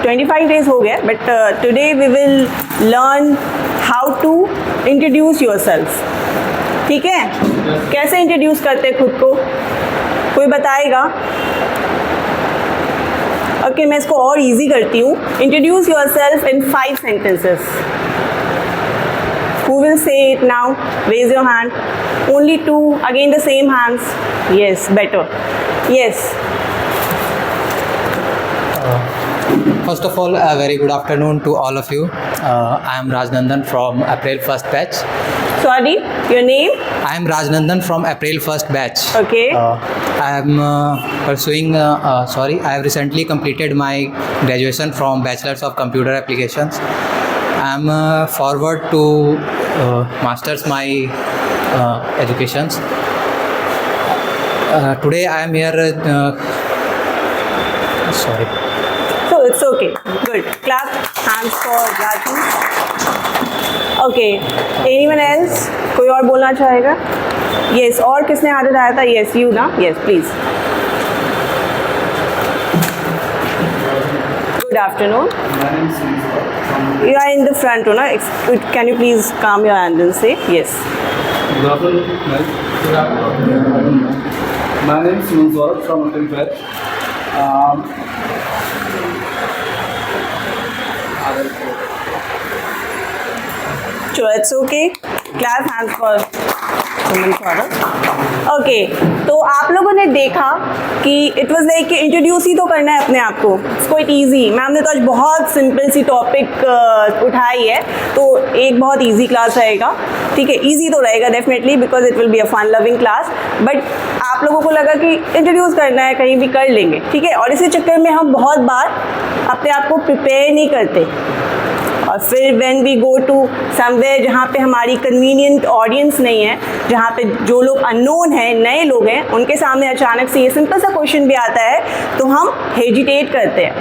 25 days हो गए, but today we will learn how to introduce yourself. ठीक है, कैसे इंट्रोड्यूस करते हैं खुद को, कोई बताएगा? ओके, मैं इसको और इजी करती हूँ. Introduce yourself in 5 sentences. Who will say it now? Raise your hand. Only 2. Again the same hands. Yes, better. Yes. First of all, a very good afternoon to all of you. I am Rajnandan from April 1st batch. Sorry, your name? I am Rajnandan from April 1st batch. Okay. I am pursuing, I have recently completed my graduation from Bachelor's of Computer Applications. I am forward to masters my educations. Today I am here, sorry. So it's okay. Good. Clap hands for Raju. Okay. Anyone else? कोई और बोलना चाहेगा? Yes. और किसने हाथ उठाया था? Yes, you ना? Yes, please. Good afternoon. You are in the front row, na? Can you please calm your hand and say yes? Good afternoon, ma'am. My name is Munzor from April batch. Sure, it's okay. Clap hands for women father. Okay, तो आप लोगों ने देखा कि it was like कि introduce ही तो करना है अपने आप को. It's quite easy. मैम ने तो आज बहुत सिंपल सी टॉपिक उठाई है, तो एक बहुत इजी क्लास रहेगा. ठीक है, इजी तो रहेगा definitely because it will be a fun loving class. But आप लोगों को लगा कि इंट्रोड्यूस करना है, कहीं भी कर लेंगे. ठीक है, और इसी चक्कर में हम बहुत बार अपने आप को प्रिपेयर नहीं करते, और फिर when we go to somewhere जहाँ पे हमारी कन्वीनियंट ऑडियंस नहीं है, जहाँ पे जो लोग अननोन हैं, नए लोग हैं, उनके सामने अचानक से ये सिंपल सा क्वेश्चन भी आता है, तो हम हेजिटेट करते हैं,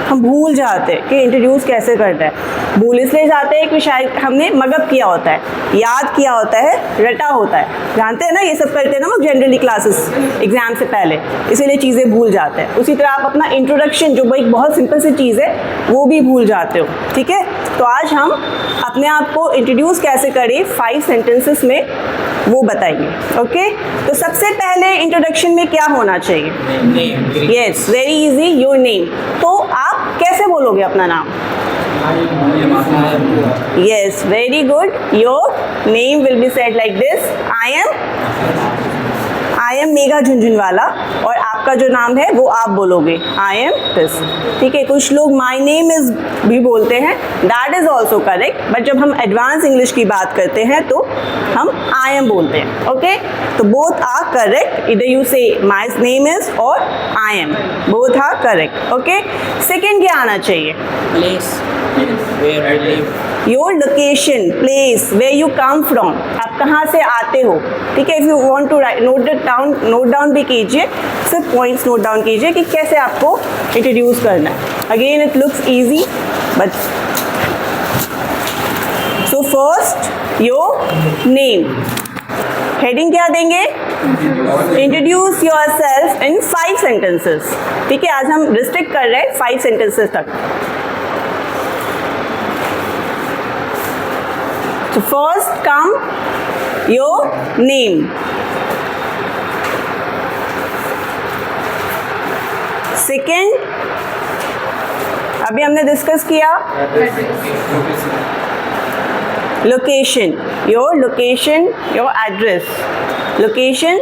हम भूल जाते हैं कि इंट्रोड्यूस कैसे करना है. भूल इसलिए जाते हैं कि शायद हमने मगअप किया होता है, याद किया होता है, रटा होता है. जानते हैं ना, ये सब करते हैं ना लोग जनरली क्लासेस एग्जाम से पहले, इसीलिए चीज़ें भूल जाते हैं. उसी तरह आप अपना इंट्रोडक्शन, जो एक बहुत सिंपल सी चीज़ है, वो भी भूल जाते हो. ठीक है, तो आज हम अपने आप को इंट्रोड्यूस कैसे करें 5 sentences में, वो बताएंगे. ओके, तो सबसे पहले इंट्रोडक्शन में क्या होना चाहिए? Yes, very easy. Your name. तो आप कैसे बोलोगे अपना नाम? Yes, very good. Your name will be said like this. I am Megha Jhunjhunwala, और आपका जो नाम है वो आप बोलोगे I am this. ठीक है, कुछ लोग my name is भी बोलते हैं, that is also correct. But जब हम एडवांस इंग्लिश की बात करते हैं तो हम I am बोलते हैं. ओके, तो both are correct. Either you say my name is or I am. Both are correct. Okay, second क्या आना चाहिए? Place where I live. Your location, place, where you come from. आप कहाँ से आते हो? ठीक है, if you want to write, note down भी कीजिए, सिर्फ points note down कीजिए कि कैसे आपको introduce करना है. Again, it looks easy, but so first your name. Heading क्या देंगे? Introduce yourself in 5 sentences. ठीक है, आज हम restrict कर रहे हैं 5 sentences तक. So first come your name. Second, अभी हमने डिस्कस किया location. Your location, your address. Location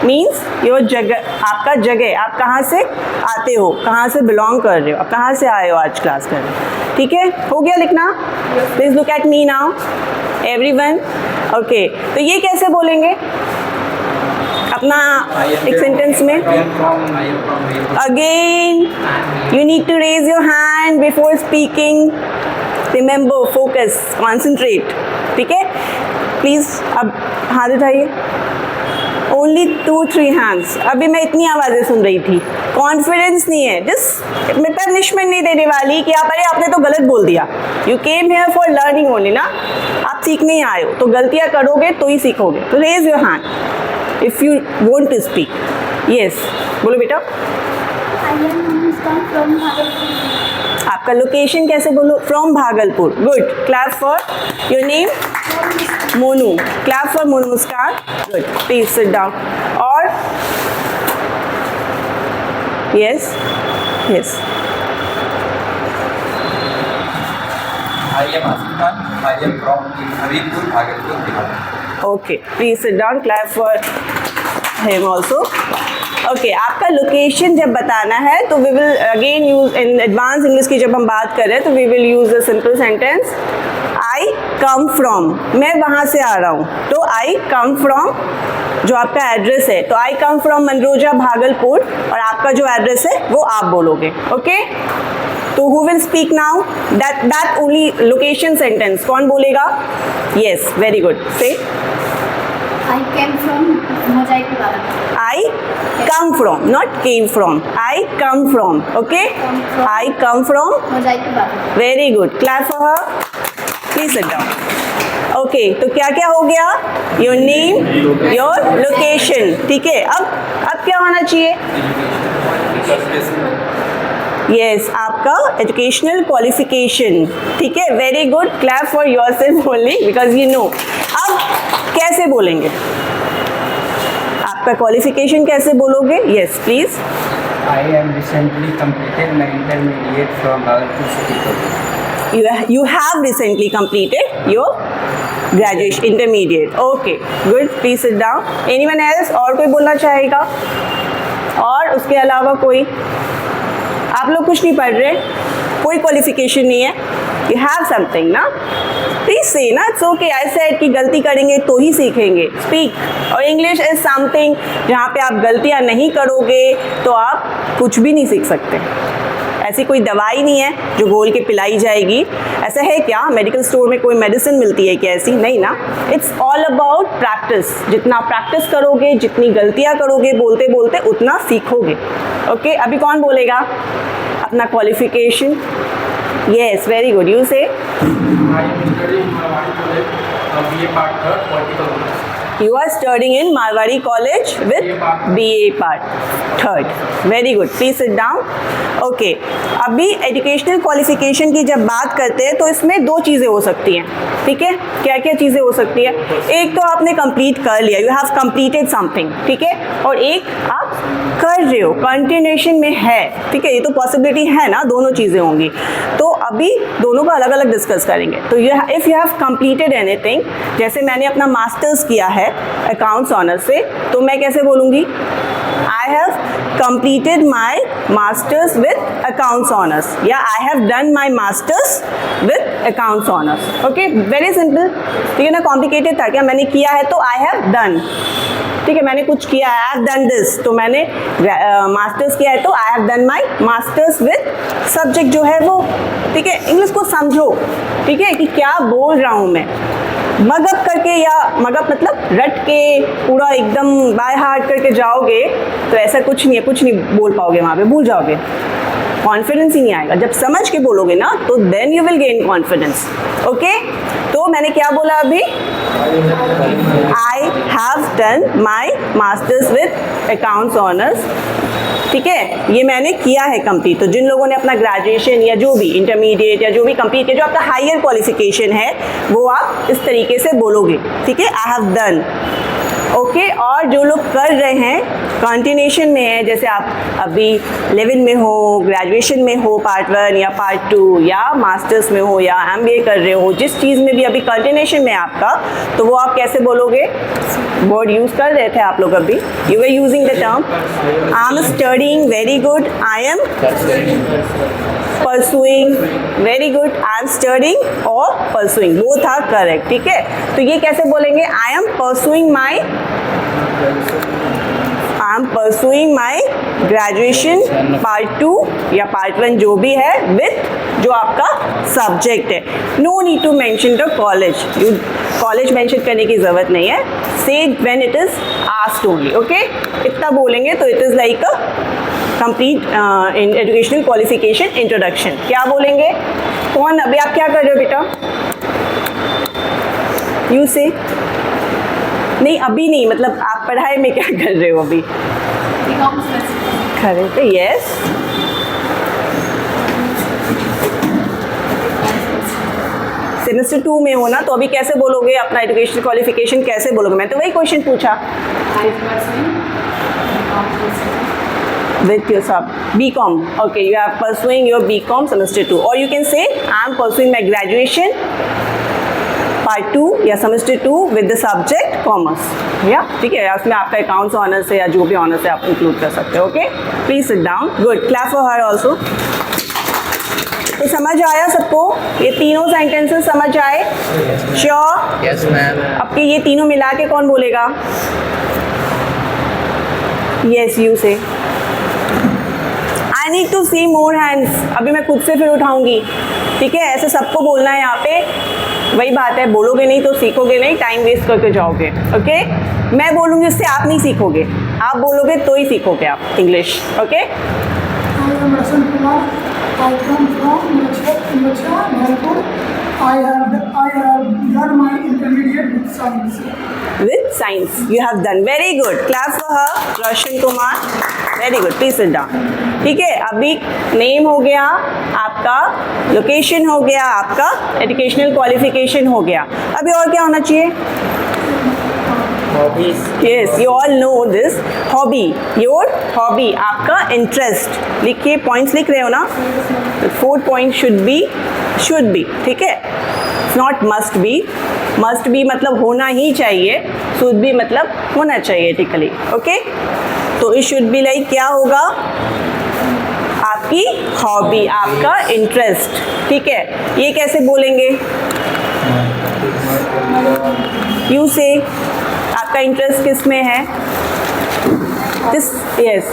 means your जगह, आपका जगह, आप कहाँ से आते हो, कहाँ से बिलोंग कर रहे हो, आप कहाँ से आए हो आज क्लास करने. ठीक है, हो गया लिखना? Please look at me now everyone. Okay, तो ये कैसे बोलेंगे अपना एक सेंटेंस में? Again you need to raise your hand before speaking. Remember, focus, concentrate. ठीक है, प्लीज अब हाथ उठाइए. Only 2-3 hands. अभी मैं इतनी आवाज़ें सुन रही थी, कॉन्फिडेंस नहीं है. जस्ट मैं पनिशमेंट नहीं देने वाली कि आप, अरे आपने तो गलत बोल दिया. You came here for learning only ना, आप सीखने ही आए हो, तो गलतियाँ करोगे तो ही सीखोगे. तो raise your hand if you want to speak. Yes, बोलो बेटा. आपका लोकेशन कैसे बोलो? From Bhagalpur. Good. Clap for your name. Monu. Clap for Monu Muskan. Good. Please sit down. और yes yes. I am Asman. I am from Harirpur, Bhagalpur, Bihar. Okay, please sit down. Clap for him also. Okay, आपका location जब बताना है तो we will again use in advance English की जब हम बात कर रहे हैं तो we will use the simple sentence I come from. मैं वहाँ से आ रहा हूँ तो आई कम फ्रॉम जो आपका एड्रेस है तो आई कम फ्रॉम मनरोजा भागलपुर और आपका जो एड्रेस है वो आप बोलोगे. ओके तो who will speak now? That only location sentence कौन बोलेगा? Yes very good. से I came from Mojaipur. I come from, not came from. I come from. Okay? Come from. I come from. Mojaipur. Very good. Clap for her. Please sit down. Okay, तो क्या क्या हो गया? Your name, your location. ठीक है. अब क्या होना चाहिए? Yes, आपका एजुकेशनल क्वालिफिकेशन. ठीक है. Very good. Clap for your self only because you know. अब कैसे बोलेंगे? आपका क्वालिफिकेशन कैसे बोलोगे? Yes please. I am recently completed my intermediate from Bhagalpur City College. You have recently completed your graduation intermediate. Okay, good. Please sit down. Anyone else? और कोई बोलना चाहेगा? और उसके अलावा कोई? आप लोग कुछ नहीं पढ़ रहे? कोई क्वालिफिकेशन नहीं है? You have something ना? प्लीज से ना. It's okay. आई सेड कि गलती करेंगे तो ही सीखेंगे. स्पीक. और इंग्लिश इज समथिंग जहाँ पे आप गलतियाँ नहीं करोगे तो आप कुछ भी नहीं सीख सकते. ऐसी कोई दवाई नहीं है जो घोल के पिलाई जाएगी. ऐसा है क्या? मेडिकल स्टोर में कोई मेडिसिन मिलती है क्या? ऐसी नहीं ना. It's all about practice. जितना प्रैक्टिस करोगे, जितनी गलतियाँ करोगे बोलते बोलते उतना सीखोगे. ओके अभी कौन बोलेगा अपना qualification? Yes very good. You से. I am studying in Marwari College, BA Part 3rd, Political Science. You are studying in Marwari College with BA Part 3rd. Very good. Please sit down. Okay. अभी educational qualification की जब बात करते हैं तो इसमें दो चीज़ें हो सकती हैं. ठीक है. क्या क्या चीज़ें हो सकती है? एक तो आपने कंप्लीट कर लिया, यू हैव कंप्लीटेड समथिंग. ठीक है. और एक आप कर रहे हो, कंटिन्यूएशन में है. ठीक है. ये तो पॉसिबिलिटी है ना, दोनों चीज़ें होंगी. तो अभी दोनों का अलग अलग डिस्कस करेंगे. तो if you have completed anything, जैसे मैंने अपना मास्टर्स किया है अकाउंट्स ऑनर से, तो मैं कैसे बोलूँगी? I have completed my masters with accounts honors. Yeah, I have done my masters with accounts honors. Okay, very simple. ठीक है ना. कॉम्प्लिकेटेड था क्या? मैंने किया है तो I have done. ठीक है. मैंने कुछ किया है, I have done this. तो मैंने मास्टर्स किया है तो I have done my masters with subject जो है वो. ठीक है. इंग्लिश को समझो. ठीक है कि क्या बोल रहा हूँ मैं. मगअप करके या मगअप मतलब रट के पूरा एकदम बाय हार्ट करके जाओगे तो ऐसा कुछ नहीं है. कुछ नहीं बोल पाओगे वहाँ पे, भूल जाओगे. कॉन्फिडेंस ही नहीं आएगा. जब समझ के बोलोगे ना तो then you will gain confidence. Okay. तो मैंने क्या बोला अभी? I have done my masters with accounts honours. ठीक है. ये मैंने किया है कंप्लीट. तो जिन लोगों ने अपना ग्रेजुएशन या जो भी इंटरमीडिएट या जो भी कंप्लीट किया, जो आपका हायर क्वालिफिकेशन है वो आप इस तरीके से बोलोगे. ठीक है. आई हैव डन. ओके. और जो लोग कर रहे हैं, कंटिन्यूएशन में है, जैसे आप अभी 11 में हो, ग्रेजुएशन में हो पार्ट 1 या पार्ट 2 या मास्टर्स में हो या MBA कर रहे हो, जिस चीज़ में भी अभी कंटिन्यूएशन में आपका, तो वो आप कैसे बोलोगे? वर्ड यूज़ कर रहे थे आप लोग अभी. You were using the term I am studying. Very good. I am pursuing. Very good. I am studying और परसुइंग, बोथ आर करेक्ट. ठीक है. तो ये कैसे बोलेंगे? I am pursuing my graduation part 2 या पार्ट 1 जो भी है विथ जो आपका सब्जेक्ट है. No need to mention the college. College mention करने की ज़रूरत नहीं है. Say when it is asked only. Okay. इतना बोलेंगे तो it is like a complete in educational qualification introduction. क्या बोलेंगे? कौन अभी आप क्या कर रहे हो बेटा? यू से. नहीं अभी नहीं, मतलब आप पढ़ाई में क्या कर रहे हो अभी? कर रहे थे. यस सेमेस्टर 2 में हो ना, तो अभी कैसे बोलोगे अपना एजुकेशनल क्वालिफिकेशन, कैसे बोलोगे? मैं तो वही क्वेश्चन पूछा। With your sub BCom, okay, you are pursuing your BCom semester 2, or you can say I am pursuing my graduation part 2 या semester 2 with the subject commerce, या ठीक है, उसमें आपका अकाउंट्स ऑनर्स है या जो भी ऑनर्स है आप इंक्लूड कर सकते हो। Okay, please sit down. Good, clap for her also. तो समझ आया सबको? ये तीनों सेंटेंसेस समझ आए? श्योर? Yes ma'am. अब के ये तीनों मिला के कौन बोलेगा? Yes, you say. I need to see more hands. अभी मैं खुद से फिर उठाऊंगी, ठीक है? ऐसे सबको बोलना है यहाँ पे। वही बात है, बोलोगे नहीं तो सीखोगे नहीं, टाइम वेस्ट करके जाओगे। ओके, मैं बोलूँगी उससे आप नहीं सीखोगे, आप बोलोगे तो ही सीखोगे आप English. Okay, I am Rasan Kumar. I come from Machha, Nalpur. I have done my intermediate with science. with science you have done very good, clap for her, Roshan Kumar, very good, please sit down। ठीक है, अभी name हो गया आपका, location हो गया आपका, educational qualification हो गया। अभी और क्या होना चाहिए? Hobbies. Yes, you all know this. Hobby, your hobby, आपका इंटरेस्ट। लिखिए, पॉइंट्स लिख रहे हो ना? फोर्थ पॉइंट शुड बी, ठीक है? Not must be. Must be मतलब होना ही चाहिए, शुड बी मतलब होना चाहिए टिकली। ओके, तो इट शुड बी लाइक क्या होगा? आपकी हॉबी, आपका इंटरेस्ट, ठीक है? ये कैसे बोलेंगे? यू से। आपका इंटरेस्ट किस में है? This, yes,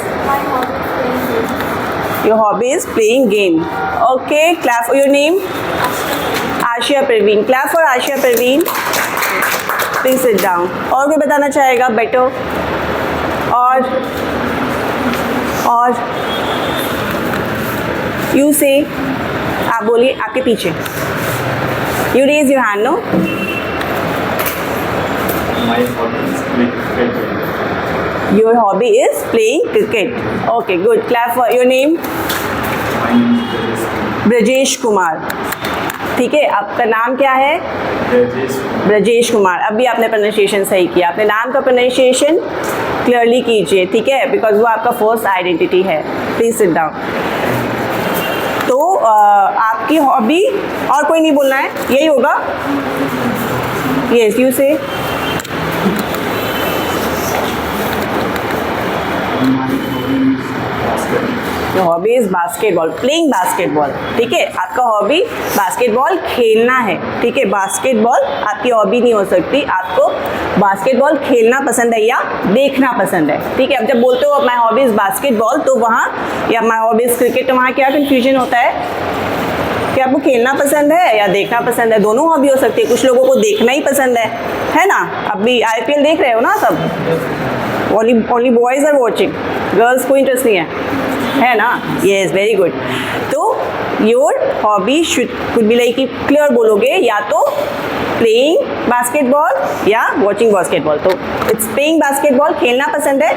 your hobby is playing game. Okay, clap for your name. Asia Parveen, clap for Asia Parveen, please sit down. और कोई बताना चाहेगा? बेटर और यू से। आप बोलिए, आपके पीछे। You raise your hand. No, My hobby is playing cricket. your hobby is playing cricket. Okay, good, clap for your name। My name is Brajesh. Brajesh Kumar, ठीक है? आपका नाम क्या है? Brajesh. ब्रजेश कुमार। अभी आपने प्रोनाउंसिएशन सही किया, अपने नाम का प्रोनाउंसिएशन क्लियरली कीजिए, ठीक है? बिकॉज वो आपका फर्स्ट आइडेंटिटी है। Please sit down. तो आपकी हॉबी, और कोई नहीं बोलना है, यही होगा। यस, यू से। Your hobby is basketball, playing basketball, ठीक है? आपका हॉबी बास्केटबॉल खेलना है, ठीक है? बास्केटबॉल आपकी हॉबी नहीं हो सकती, आपको बास्केटबॉल खेलना पसंद है या देखना पसंद है, ठीक है? अब जब बोलते हो माई हॉबी इज बास्केटबॉल, तो वहाँ या माई हॉबी इज क्रिकेट, तो वहाँ क्या कन्फ्यूजन होता है कि आपको खेलना पसंद है या देखना पसंद है? दोनों हॉबी हो सकती है। कुछ लोगों को देखना ही पसंद है ना? अभी IPL देख रहे हो ना सब? Only boys are watching, girls को इंटरेस्ट नहीं है ना? Yes, very good. तो your hobby could be like, clear बोलोगे, या तो प्लेइंग बास्केटबॉल या वॉचिंग बास्केटबॉल। तो इट्स प्लेइंग बास्केटबॉल, खेलना पसंद है,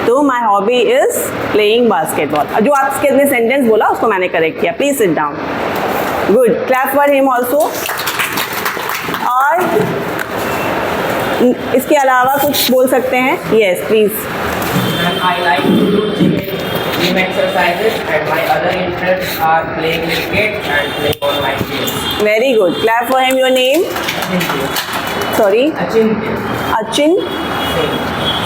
तो my hobby is playing basketball. जो आपने सेंटेंस बोला उसको मैंने करेक्ट किया। Please sit down. Good, clap for him also. और इसके अलावा कुछ बोल सकते हैं? Yes, please. And I like to do gym exercises, and my other interests are playing cricket and playing online games. Very good. Clap for him. Your name? Sorry? Achintya Achin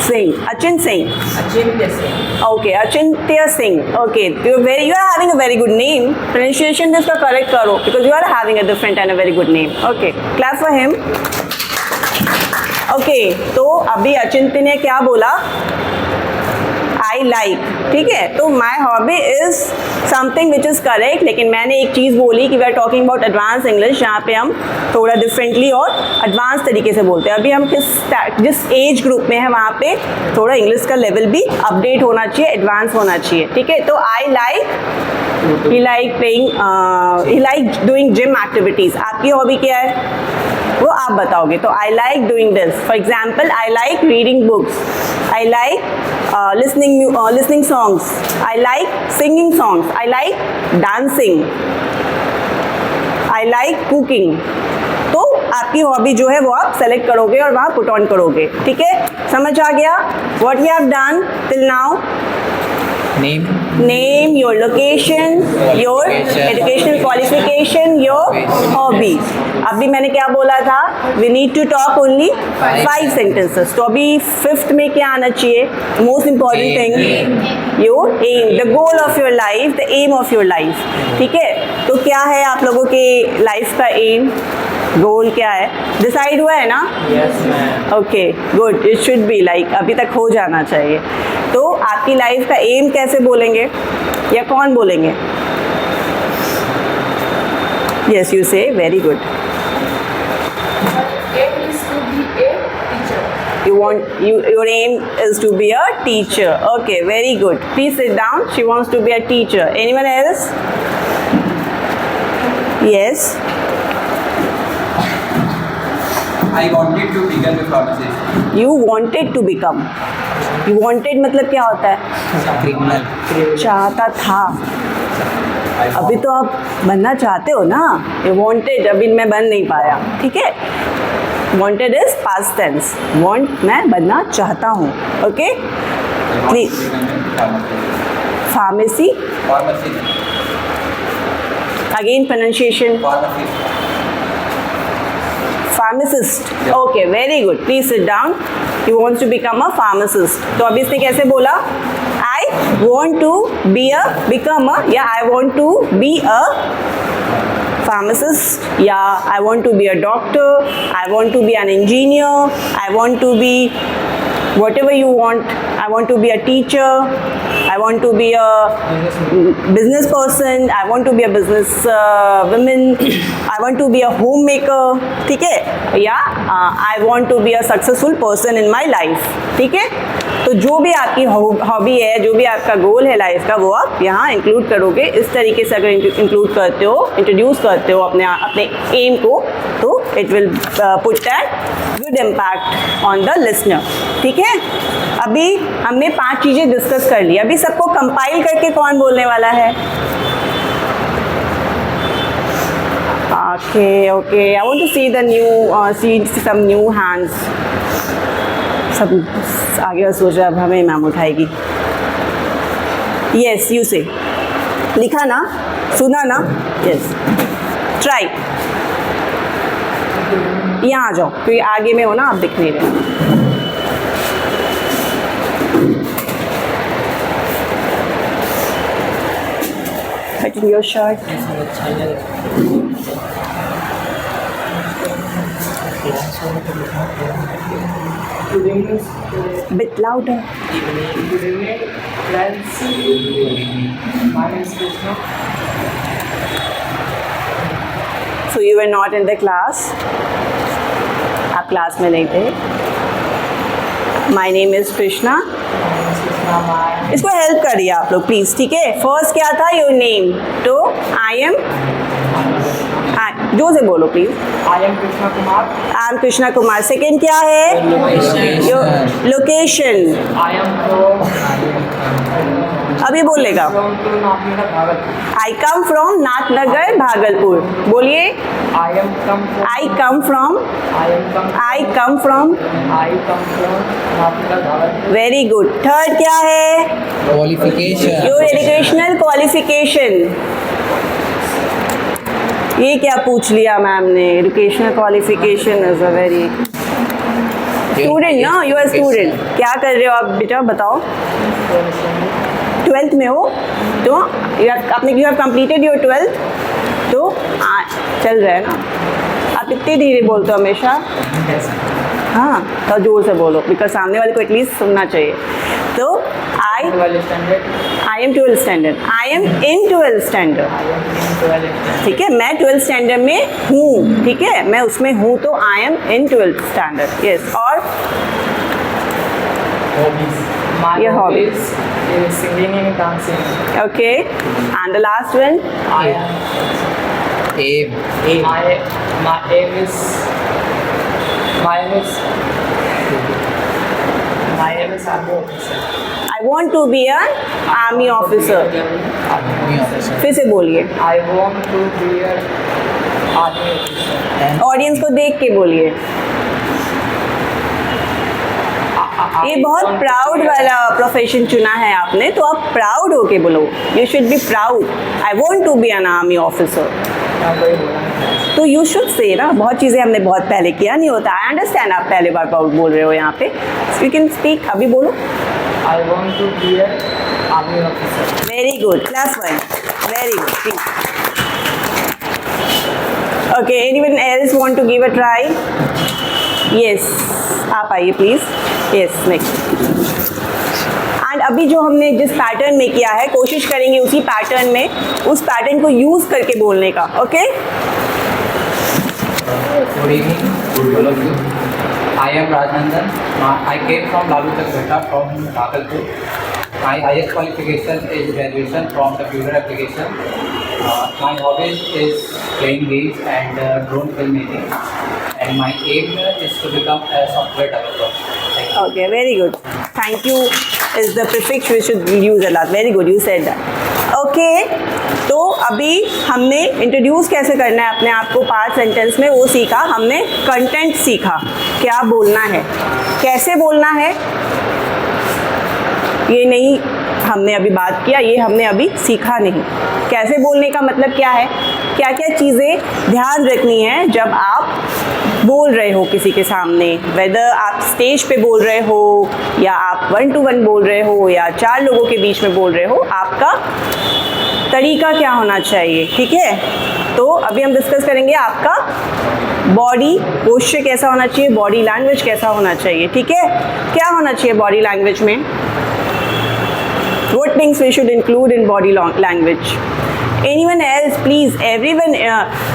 Singh. Achin Singh. Achintya Singh. Okay, Achintya Singh. Okay, you are having a very good name. Pronunciation इसका correct करो, because you are having a different and a very good name. Okay, clap for him. Okay, तो अभी अचिंत्य ने क्या बोला? I like, ठीक है? तो my hobby is something which is correct, लेकिन मैंने एक चीज़ बोली कि we are talking about advance English, जहाँ पे हम थोड़ा डिफरेंटली और एडवांस तरीके से बोलते हैं। अभी हम जिस एज ग्रुप में है वहाँ पे थोड़ा इंग्लिश का लेवल भी अपडेट होना चाहिए, एडवांस होना चाहिए, ठीक है? तो I like, he like playing, he like doing gym activities. आपकी हॉबी क्या है वो आप बताओगे। तो I like doing this, for example I like reading books, I like listening songs, I like singing songs, I like dancing, I like cooking. तो आपकी hobby जो है वो आप सेलेक्ट करोगे और वहाँ पुट ऑन करोगे, ठीक है? समझ आ गया? What you have done till now? Name, your location, your educational qualification, your hobby. अभी मैंने क्या बोला था? We need to talk only 5 sentences. तो अभी 5th में क्या आना चाहिए? Most important thing, your aim, the goal of your life, the aim of your life. ठीक है? तो क्या है आप लोगों के लाइफ का एम? गोल क्या है? डिसाइड हुआ है ना? Yes, ma'am. Okay good, it should be like अभी तक हो जाना चाहिए। तो आपकी लाइफ का एम कैसे बोलेंगे या कौन बोलेंगे? यस यू से, very good. Your aim is to be a teacher. Okay, very good. Please sit down. She wants to be a teacher. Anyone else? Yes. I wanted to become a pharmacist. You wanted to become. You wanted मतलब क्या होता है? Criminal. चाहता था। अभी तो आप बनना चाहते हो ना? You wanted, अभी मैं बन नहीं पाया, ठीक है? Wanted is past tense. Want मैं बनना चाहता हूँ, okay? Please. Pharmacy. Pharmacist. Again pronunciation. Pharmacist. Pharmacist. Okay, very good. Please sit down. He wants to become a pharmacist. तो अभी इसने कैसे बोला? I want to become a, yeah, I want to be a pharmacist. Yeah, I want to be a doctor. I want to be an engineer. I want to be whatever you want. I want to be a teacher. I want to be a business person. I want to be a business woman. I want to be a homemaker. ठीक है? Yeah, I want to be a successful person in my life. ठीक है? तो जो भी आपकी hobby है, जो भी आपका गोल है लाइफ का, वो आप यहाँ इंक्लूड करोगे। इस तरीके से अगर इंक्लूड करते हो, इंट्रोड्यूस करते हो अपने एम को, तो it will put that good impact on the listener. ठीक है? अभी हमने 5 चीज़ें डिस्कस कर ली। अभी सबको कंपाइल करके कौन बोलने वाला है? Okay. I want to see the see some new hands. सब आगे सोच रहा, अब हमें मैम उठाएगी। Yes, you say. लिखा ना? सुना ना? Yes. Try. यहाँ आ जाओ, क्योंकि आगे में हो ना, आप दिख नहीं रहे। Button your shirt. Bit louder. Good evening, friends. My name is Krishna. So you were not in the class. आप क्लास में नहीं थे। My name is Krishna. इसको हेल्प करिए आप लोग प्लीज, ठीक है? फर्स्ट क्या था? Your name. तो आई एम, जो से बोलो please. I am Krishna Kumar. I am Krishna Kumar. Second क्या है? Your location. I am from अभी बोलेगा। to Nathnagar, Bhagalpur. I come from Nathnagar Bhagalpur. बोलिए। I am come from. I come from. I am come. I come from. I come from Nathnagar, Bhagalpur. Very good. Third क्या है? Qualification. Your educational qualification. ये क्या पूछ लिया ma'am ने? Educational qualification is a very student ना, you are student. क्या कर रहे हो आप बेटा, बताओ? 12th में हो तो आपने you have completed your 12th, तो चल रहा है ना। आप इतनी धीरे बोलते हो हमेशा। हाँ, तो जोर से बोलो, बिकॉज सामने वाले को एटलीस्ट सुनना चाहिए। तो I M 12th standard. I am in 12th standard. ठीक है, मैं 12th स्टैंडर्ड में हूँ, ठीक है, मैं उसमें हूँ, तो I am in 12th standard. Yes. और My Your hobbies is singing and dancing. Okay, and the last one? I am. Aim. My aim is. Army officer. I want to be an army officer. Army officer. फिर से बोलिए। I want to be a army officer. Audience को देख के बोलिए। ये बहुत proud वाला प्रोफेशन चुना है आपने, तो आप प्राउड होके बोलो। You should be proud, I want to be an army officer. तो यू शुड से ना, बहुत चीज़ें हमने बहुत पहले किया नहीं होता। आई अंडरस्टैंड आप पहले बार प्राउड बोल रहे हो यहाँ पे। यू कैन स्पीक, अभी बोलो। I want to be an army officer. Very good, class 1, very good, please. Okay, anyone else want to give a try? Yes, आप आइए प्लीज। Yes, next. एंड अभी जो हमने जिस पैटर्न में किया है, कोशिश करेंगे उसी पैटर्न में, उस पैटर्न को यूज करके बोलने का। Okay? Good evening, all of you. I am Rajnandan. I came from Lalu Takbeta from Bhagalpur. My highest qualification is graduation from computer application. My hobbies is playing games and drone filmmaking. And my aim is to become a software developer. Thank you. Okay, very good. Thank you is the prefix we should use a lot. Very good, you said that. Okay, तो अभी हमने introduce कैसे करना है अपने आप को 5 sentence में, वो सीखा हमने। कंटेंट सीखा, क्या बोलना है, कैसे बोलना है, ये नहीं हमने अभी बात किया, ये हमने अभी सीखा नहीं। कैसे बोलने का मतलब क्या है, क्या क्या चीज़ें ध्यान रखनी है जब आप बोल रहे हो किसी के सामने, वेदर आप स्टेज पे बोल रहे हो या आप 1 to 1 बोल रहे हो या 4 लोगों के बीच में बोल रहे हो, आपका तरीका क्या होना चाहिए। ठीक है, तो अभी हम डिस्कस करेंगे आपका बॉडी पोस्चर कैसा होना चाहिए, बॉडी लैंग्वेज कैसा होना चाहिए। ठीक है, क्या होना चाहिए बॉडी लैंग्वेज में, what things we should include in body language? Anyone else please? Everyone,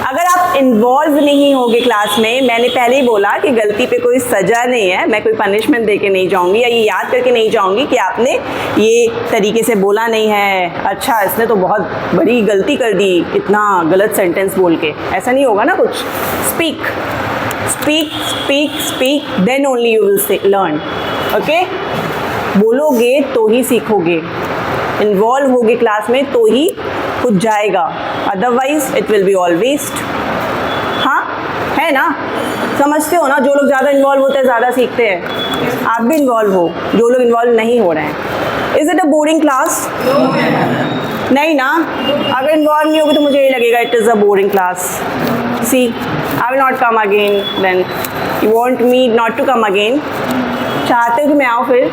अगर आप इन्वॉल्व नहीं होगे क्लास में, मैंने पहले ही बोला कि गलती पे कोई सज़ा नहीं है, मैं कोई पनिशमेंट दे के नहीं जाऊँगी या ये याद करके नहीं जाऊँगी कि आपने ये तरीके से बोला नहीं है, अच्छा इसने तो बहुत बड़ी गलती कर दी इतना गलत सेंटेंस बोल के, ऐसा नहीं होगा ना कुछ। Speak speak speak speak, then only you will learn. Okay, बोलोगे तो ही सीखोगे, इन्वॉल्व होगे क्लास में तो ही कुछ जाएगा, otherwise it will be all waste. हाँ, है ना, समझते हो ना, जो लोग ज़्यादा इन्वॉल्व होते हैं ज़्यादा सीखते हैं। आप भी इन्वॉल्व हो, जो लोग इन्वॉल्व नहीं हो रहे हैं। Is it a boring class? नहीं ना, अगर इन्वॉल्व नहीं होगी तो मुझे ये लगेगा it is a boring class. See, I will not come again. Then you want me not to come again? चाहते हो कि मैं आऊँ फिर?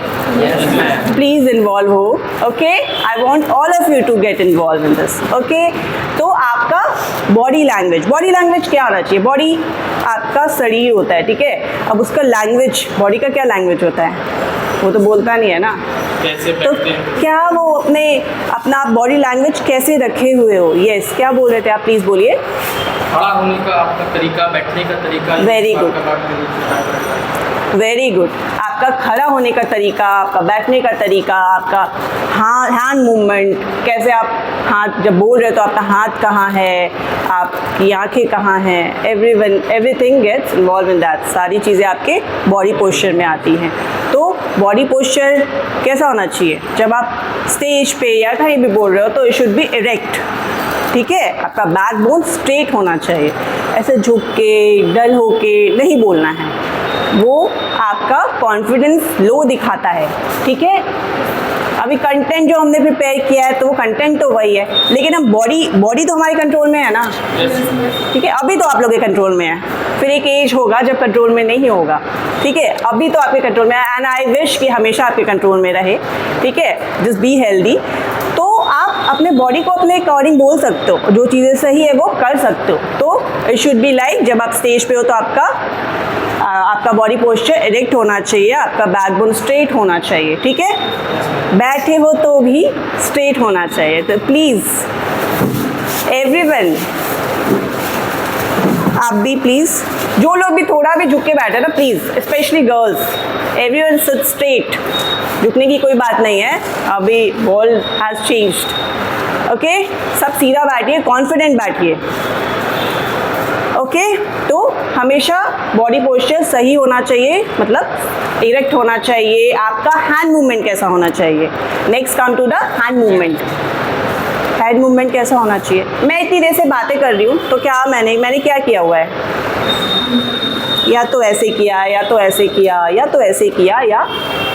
प्लीज़ इन्वॉल्व हो। Okay, I want all of you to get involve in this. Okay, तो आपका body language क्या होना चाहिए? बॉडी आपका शरीर होता है, ठीक है। अब उसका लैंग्वेज, बॉडी का क्या लैंग्वेज होता है, वो तो बोलता नहीं है ना, तो क्या वो अपना बॉडी लैंग्वेज कैसे रखे हुए हो? यस, क्या बोल रहे थे आप, प्लीज़ बोलिए। खड़ा होने का आपका तरीका, बैठने का तरीका। Very good, very good. आपका खड़ा होने का तरीका, आपका बैठने का तरीका, आपका हैंड मूवमेंट, कैसे आप हाथ जब बोल रहे हो तो आपका हाथ कहाँ है, आपकी आंखें कहाँ हैं, everything gets involve in that. सारी चीज़ें आपके बॉडी पोस्चर में आती हैं। तो बॉडी पोस्चर कैसा होना चाहिए जब आप स्टेज पे या कहीं भी बोल रहे हो, तो इट शुड बी इरेक्ट। ठीक है, आपका बैकबोन स्ट्रेट होना चाहिए, ऐसे झुक के डल होके नहीं बोलना है, वो आपका कॉन्फिडेंस लो दिखाता है। ठीक है, अभी कंटेंट जो हमने प्रिपेयर किया है तो वो कंटेंट तो वही है, लेकिन हम बॉडी तो हमारे कंट्रोल में है ना। ठीक है, अभी तो आप लोग के कंट्रोल में है, फिर एक एज होगा जब कंट्रोल में नहीं होगा। ठीक है, अभी तो आपके कंट्रोल में है, एंड आई विश कि हमेशा आपके कंट्रोल में रहे। ठीक है, जस्ट बी हेल्दी। तो आप अपने बॉडी को अपने अकॉर्डिंग बोल सकते हो, जो चीज़ें सही है वो कर सकते हो। तो इट शुड बी लाइक, जब आप स्टेज पे हो तो आपका बॉडी पोस्चर इरेक्ट होना चाहिए, आपका बैकबोन स्ट्रेट होना चाहिए। ठीक है, बैठे हो तो भी स्ट्रेट होना चाहिए। तो प्लीज़ एवरीवन, आप भी प्लीज़, जो लोग भी थोड़ा भी झुक के बैठे ना please, specially girls, everyone seat straight. झुकने की कोई बात नहीं है, अभी वर्ल्ड हैज़ चेंज्ड। ओके, सब सीधा बैठिए, कॉन्फिडेंट बैठिए। ओके, तो हमेशा बॉडी पोस्चर सही होना चाहिए, मतलब इरेक्ट होना चाहिए। आपका हैंड मूवमेंट कैसा होना चाहिए? Next come to the hand movement. Head movement कैसा होना चाहिए? मैं इतनी देर से बातें कर रही हूँ तो क्या मैंने क्या किया हुआ है? या तो ऐसे किया, या तो ऐसे किया, या तो ऐसे किया, या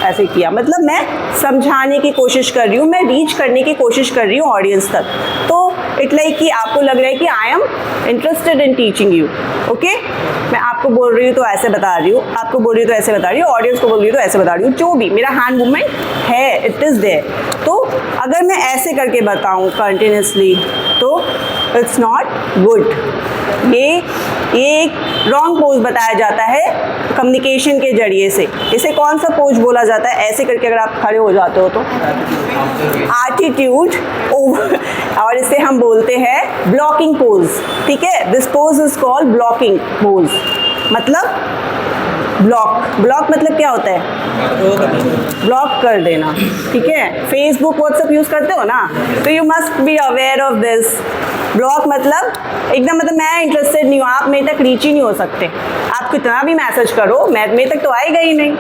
ऐसे किया। मतलब मैं समझाने की कोशिश कर रही हूँ, मैं रीच करने की कोशिश कर रही हूँ ऑडियंस तक। तो इट लाइक कि आपको लग रहा है कि I am interested in teaching you. Okay, मैं आपको बोल रही हूँ तो ऐसे बता रही हूँ, आपको बोल रही हूँ तो ऐसे बता रही हूँ, ऑडियंस को बोल रही हूँ तो ऐसे बता रही हूँ, जो भी मेरा हैंड मूवमेंट है इट इज़ देयर। तो अगर मैं ऐसे करके बताऊँ कंटिन्यूसली तो इट्स नॉट गुड। ये एक रॉन्ग पोज बताया जाता है कम्युनिकेशन के जरिए से। इसे कौन सा पोज बोला जाता है? ऐसे करके अगर आप खड़े हो जाते हो तो एटीट्यूड, और इसे हम बोलते हैं ब्लॉकिंग पोज। ठीक है, this pose is called blocking pose. मतलब ब्लॉक मतलब क्या होता है? ब्लॉक कर देना। ठीक है, फेसबुक व्हाट्सएप यूज़ करते हो ना, तो you must be aware of this. Block मतलब एकदम, मतलब मैं इंटरेस्टेड नहीं हूँ, आप मेरे तक रीच ही नहीं हो सकते। आप कितना भी मैसेज करो मेरे तक तो आएगा ही नहीं।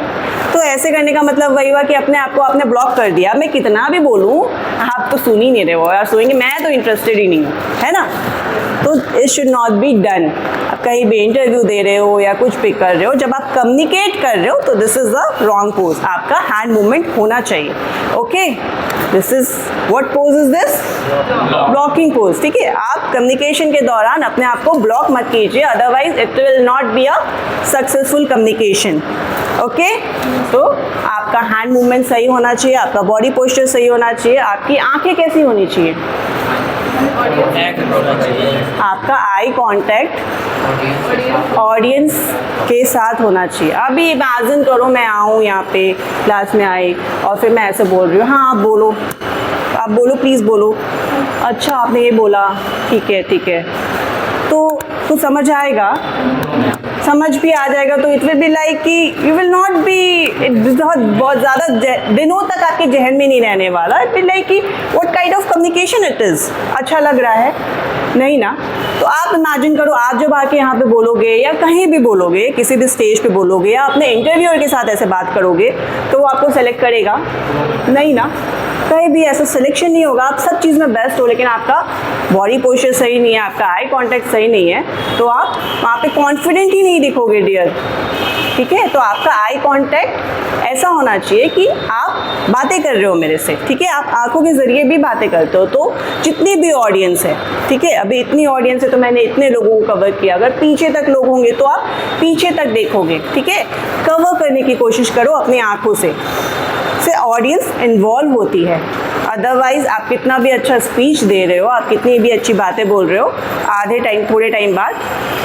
तो ऐसे करने का मतलब वही हुआ कि अपने आप को आपने ब्लॉक कर दिया। मैं कितना भी बोलूँ आप तो सुन ही नहीं रहे हो, यार सुनेंगे, मैं तो इंटरेस्टेड ही नहीं हूँ, है ना। तो it should not be done. आप कहीं भी इंटरव्यू दे रहे हो या कुछ भी कर रहे हो, जब आप कम्युनिकेट कर रहे हो तो this is the wrong pose. आपका हैंड मूवमेंट होना चाहिए। Okay, this is what pose is this? Blocking pose. ठीक है, आप कम्युनिकेशन के दौरान अपने आप को ब्लॉक मत कीजिए, otherwise it will not be a successful communication. Okay, तो आपका हैंड मूवमेंट सही होना चाहिए, आपका बॉडी पोस्चर सही होना चाहिए, आपकी आंखें कैसी होनी चाहिए? आपका आई कांटेक्ट ऑडियंस के साथ होना चाहिए। अभी इमेजिन करो मैं आऊँ यहाँ पे क्लास में आई और फिर मैं ऐसे बोल रही हूँ, हाँ आप बोलो प्लीज़ बोलो। अच्छा आपने ये बोला, ठीक है, तो समझ आएगा, समझ भी आ जाएगा। तो इट विल बी लाइक कि यू विल नॉट बी, बहुत ज़्यादा दिनों तक आपके जहन में नहीं रहने वाला। इट विल लाइक कि what kind of communication it is. अच्छा लग रहा है नहीं ना? तो आप इमेजिन करो, आप जब आके यहाँ पे बोलोगे या कहीं भी बोलोगे, किसी भी स्टेज पे बोलोगे या अपने इंटरव्यूअर के साथ ऐसे बात करोगे, तो वो आपको सेलेक्ट करेगा नहीं ना। कहीं भी ऐसा सिलेक्शन नहीं होगा। आप सब चीज़ में बेस्ट हो, लेकिन आपका बॉडी पोस्चर सही नहीं है, आपका आई कांटेक्ट सही नहीं है, तो आप वहाँ पे कॉन्फिडेंट ही नहीं दिखोगे डियर। ठीक है, तो आपका आई कांटेक्ट ऐसा होना चाहिए कि आप बातें कर रहे हो मेरे से। ठीक है, आप आंखों के ज़रिए भी बातें करते हो। तो जितनी भी ऑडियंस है, ठीक है, अभी इतनी ऑडियंस है तो मैंने इतने लोगों को कवर किया। अगर पीछे तक लोग होंगे तो आप पीछे तक देखोगे। ठीक है, कवर करने की कोशिश करो अपनी आँखों से ऑडियंस इन्वॉल्व होती है। अदरवाइज आप कितना भी अच्छा स्पीच दे रहे हो, आप कितनी भी अच्छी बातें बोल रहे हो, थोड़े टाइम बाद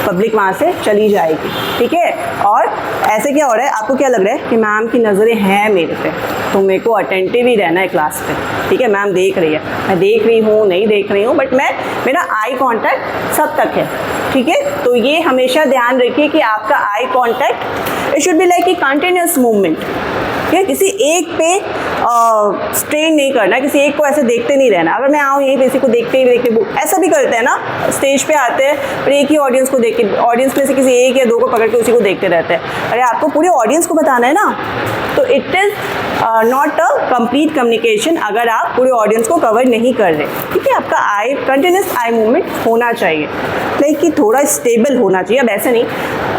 पब्लिक वहाँ से चली जाएगी। ठीक है, और ऐसे क्या हो रहा है, आपको क्या लग रहा है कि मैम की नज़रें हैं मेरे पे, तो मेरे को अटेंटिव ही रहना है क्लास पे। ठीक है, मैम देख रही है, मैं देख रही हूँ नहीं देख रही हूँ, बट मेरा आई कांटेक्ट सब तक है। ठीक है, तो ये हमेशा ध्यान रखिए कि आपका eye contact it should be like a continuous movement. ठीक है, किसी एक पे स्ट्रेन नहीं करना, किसी एक को ऐसे देखते नहीं रहना। अगर मैं आऊँ यहीं पे किसी को देखते ऐसा भी करते हैं ना, स्टेज पे आते हैं और एक ही ऑडियंस को देख के, ऑडियंस में से किसी एक या दो को पकड़ के उसी को देखते रहते हैं। अरे आपको पूरे ऑडियंस को बताना है ना, तो it is not a complete communication अगर आप पूरे ऑडियंस को कवर नहीं कर रहे। ठीक है, आपका आई कंटिन्यूस आई मूवमेंट होना चाहिए, लाइक कि थोड़ा स्टेबल होना चाहिए। अब ऐसे नहीं,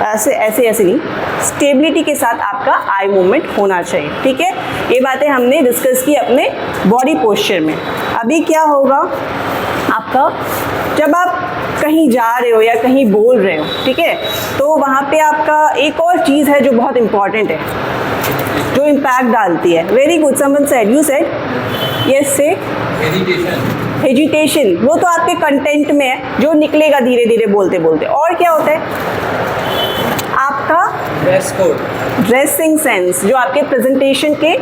ऐसे नहीं, स्टेबिलिटी के साथ आपका आई मूवमेंट होना चाहिए। ठीक है, ये बातें हमने डिस्कस की अपने बॉडी पोस्चर में। अभी क्या होगा आपका, जब आप कहीं जा रहे हो या कहीं बोल रहे हो, ठीक है, तो वहाँ पे आपका एक और चीज़ है जो बहुत इंपॉर्टेंट है, जो इम्पैक्ट डालती है। Very good, someone said, you said, yes से हेजिटेशन, वो तो आपके कंटेंट में है जो निकलेगा धीरे धीरे बोलते बोलते। और क्या होता है आपका ड्रेस कोड, ड्रेसिंग सेंस, जो आपके प्रेजेंटेशन के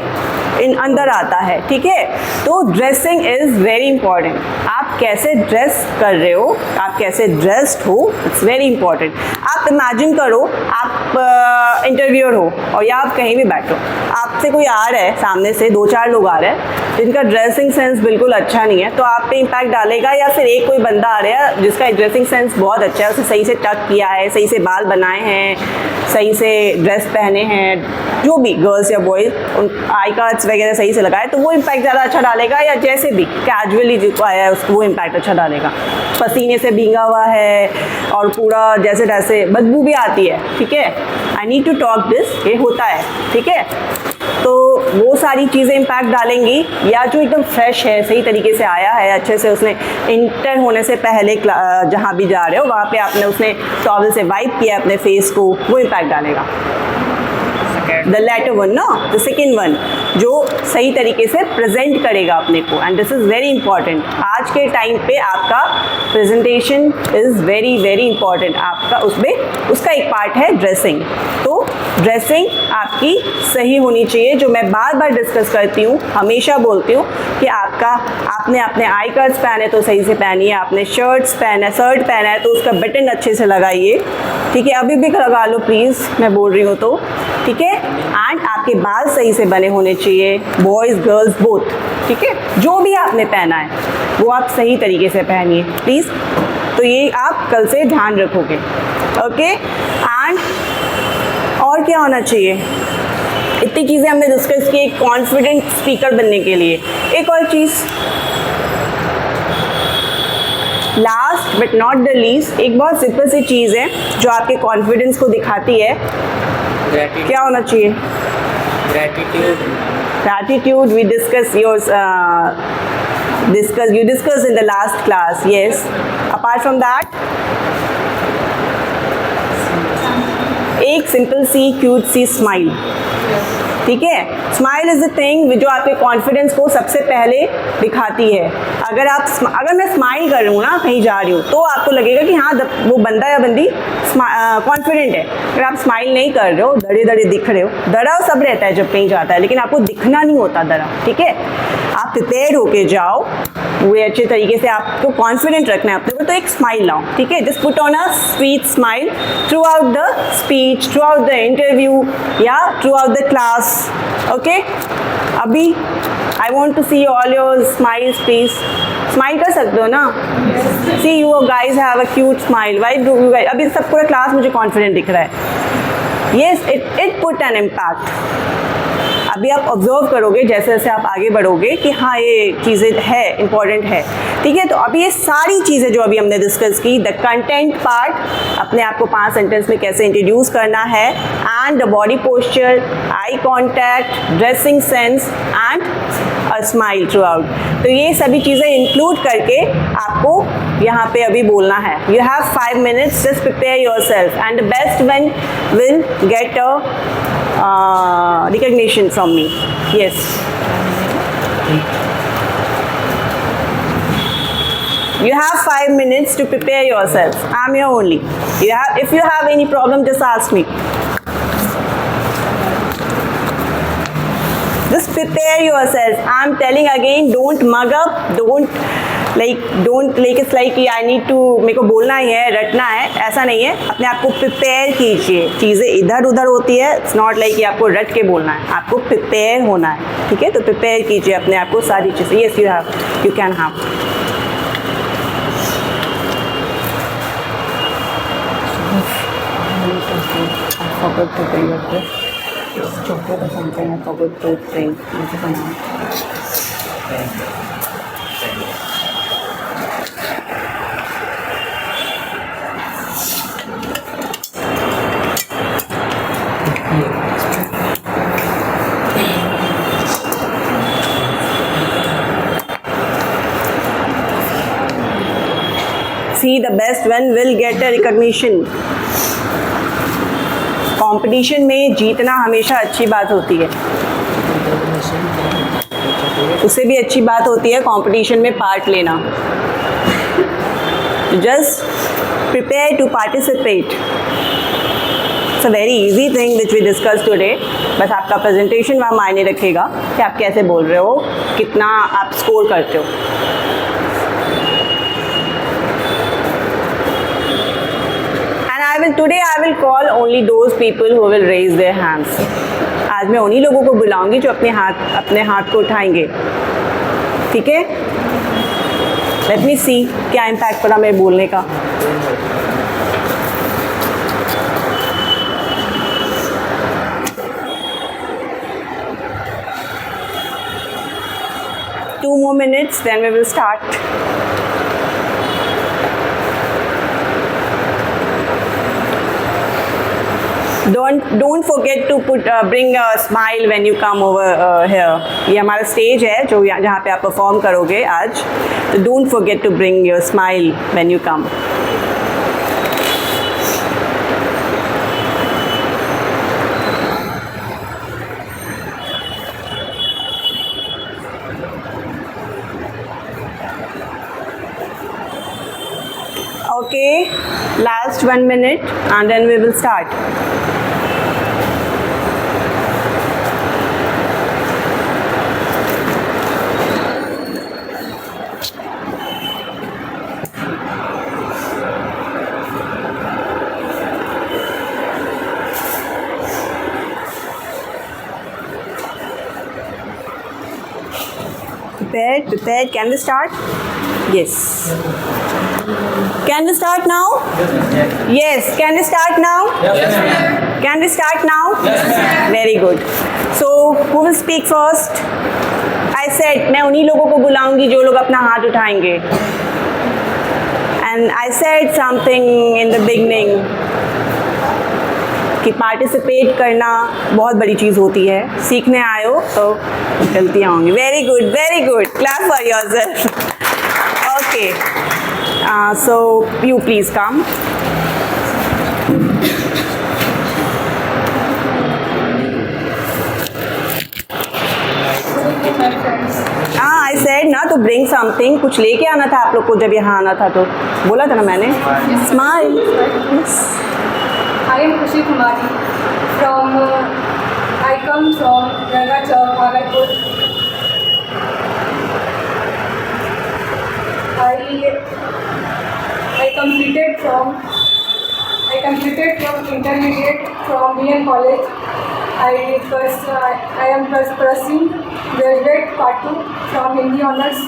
अंदर आता है। ठीक है, तो ड्रेसिंग इज़ वेरी इंपॉर्टेंट। आप कैसे ड्रेस कर रहे हो, आप कैसे ड्रेस्ड हो, इट्स वेरी इंपॉर्टेंट। आप इमेजिन करो आप इंटरव्यूअर हो और या आप कहीं भी बैठो, आपसे कोई आ रहा है, सामने से 2-4 लोग आ रहे हैं जिनका ड्रेसिंग सेंस बिल्कुल अच्छा नहीं है, तो आप पे इम्पैक्ट डालेगा। या फिर एक कोई बंदा आ रहा है जिसका ड्रेसिंग सेंस बहुत अच्छा है, उसने सही से टक किया है, सही से बाल बनाए हैं, सही से ड्रेस पहने हैं, जो भी गर्ल्स या बॉयज़, उन आई कार्ड्स वगैरह सही से लगाए तो वो इम्पैक्ट ज़्यादा अच्छा डालेगा, या जैसे भी कैजुअली जो आया है उसको वो इम्पैक्ट अच्छा डालेगा। पसीने से भींगा हुआ है और पूरा जैसे तैसे बदबू भी आती है, ठीक है, I need to talk this, ये होता है, ठीक है। तो वो सारी चीज़ें इम्पैक्ट डालेंगी, या जो एकदम फ्रेश है, सही तरीके से आया है, अच्छे से उसने इंटर होने से पहले जहाँ भी जा रहे हो वहाँ पे आपने उसने टॉवल से वाइप किया अपने फेस को, वो इम्पैक्ट डालेगा। द लेटर वन ना, द सेकेंड वन जो सही तरीके से प्रेजेंट करेगा अपने को, and this is very important. आज के टाइम पे आपका presentation is very very important. आपका उसमें उसका एक पार्ट है ड्रेसिंग। तो ड्रेसिंग आपकी सही होनी चाहिए, जो मैं बार बार डिस्कस करती हूँ, हमेशा बोलती हूँ कि आपने अपने आई कार्ड्स पहने तो सही से पहनिए, आपने शर्ट पहना है तो उसका बटन अच्छे से लगाइए, ठीक है, अभी भी लगा लो प्लीज़, मैं बोल रही हूँ तो, ठीक है। एंड आपके बाल सही से बने होने चाहिए, बॉयज़ गर्ल्स बोथ, ठीक है। जो भी आपने पहना है वो आप सही तरीके से पहनिए प्लीज़। तो ये आप कल से ध्यान रखोगे, ओके। एंड और क्या होना चाहिए, इतनी चीज़ें हमने डिस्कस की एक कॉन्फिडेंट स्पीकर बनने के लिए। एक और चीज़, last but not the least, एक बहुत सिंपल सी चीज़ है जो आपके कॉन्फिडेंस को दिखाती है। क्या होना चाहिए? Gratitude. We discussed you discussed in the last class. Yes. Apart from that, एक सिंपल सी क्यूट सी स्माइल, ठीक है। स्माइल इज़ द थिंग जो आपके कॉन्फिडेंस को सबसे पहले दिखाती है। अगर मैं स्माइल कर रही हूँ ना, कहीं जा रही हूँ, तो आपको लगेगा कि हाँ वो बंदा या बंदी कॉन्फिडेंट है। अगर आप स्माइल नहीं कर रहे हो, डरे डरे दिख रहे हो, डरा सब रहता है जब कहीं जाता है, लेकिन आपको दिखना नहीं होता डरा, ठीक है। आप प्रिपेयर होके जाओ, वो अच्छे तरीके से आपको कॉन्फिडेंट रखना है अपने को, तो एक स्माइल लाओ, ठीक है। Just put on a sweet smile throughout the speech, throughout the interview या throughout the class, okay. अभी I want to see all your smiles please. Smile कर सकते हो ना? See you guys have a cute smile, why do you guys? अभी सब पूरा class मुझे कॉन्फिडेंट दिख रहा है। Yes, it put an impact. अभी आप ऑब्जर्व करोगे जैसे जैसे आप आगे बढ़ोगे कि हाँ ये चीज़ें है, इम्पॉर्टेंट है, ठीक है। तो अभी ये सारी चीज़ें जो अभी हमने डिस्कस की, द कंटेंट पार्ट, अपने आप को 5 सेंटेंस में कैसे इंट्रोड्यूस करना है, and the body posture, eye contact, dressing sense and a smile through out. तो ये सभी चीज़ें इंक्लूड करके आपको यहाँ पे अभी बोलना है। You have 5 minutes, just prepare your self and the best one will get a recognition from me. Yes. You have 5 minutes to prepare yourself. I'm here only. If you have any problem, just ask me. Just prepare yourself. I'm telling again, don't mug up. Don't it's like कि I need to, मेरे को बोलना ही है, रटना है, ऐसा नहीं है। अपने आप को प्रिपेयर कीजिए। चीज़ें इधर उधर होती है, इट्स नॉट लाइक कि आपको रट के बोलना है, आपको प्रिपेयर होना है, ठीक है। तो प्रिपेयर कीजिए अपने आप को सारी चीज़ें। Yes, you can have. forgot to bring up this chocolate or something. I forgot to bring. See, the best one will get a recognition. Competition में जीतना हमेशा अच्छी बात होती है, उससे भी अच्छी बात होती है कंपटीशन में पार्ट लेना। Just prepare to participate. It's a very easy thing which we discuss today. बस आपका प्रेजेंटेशन वहाँ मायने रखेगा कि आप कैसे बोल रहे हो, कितना आप स्कोर करते हो। Today I will call only those people who will raise their hands. आज मैं उन्हीं लोगों को बुलाऊंगी जो अपने हाथ को उठाएंगे, ठीक है। Let me see क्या इम्पैक्ट पड़ा मेरे बोलने का। 2 more minutes, then we will start. Don't forget to bring a smile when you come over here. ये हमारा स्टेज है जो जहाँ पे आप परफॉर्म करोगे आज, तो don't forget to bring your smile when you come. Okay, last 1 minute and then we will start. Prepared. Can we start? Yes. Can we start now? Yes. Can we start now? Yes, ma'am. Can we start now? Yes, Very good. So who will speak first? I said मैं उन्हीं लोगों को बुलाऊंगी जो लोग अपना हाथ उठाएंगे. And I said something in the beginning कि पार्टिसिपेट करना बहुत बड़ी चीज़ होती है. सीखने आए हो तो गलतियाँ होंगी. Very good. Clap for yourself. Okay. So you please come. I said ना तो bring something, कुछ लेके आना था आप लोग को जब यहाँ आना था तो बोला था ना मैंने. Smile. Yes. I am Khushi Kumari from, I come from Raga Chowk, Bhagalpur. I completed from intermediate from BN College. I am pursuing graduate part 2 from Hindi Honours.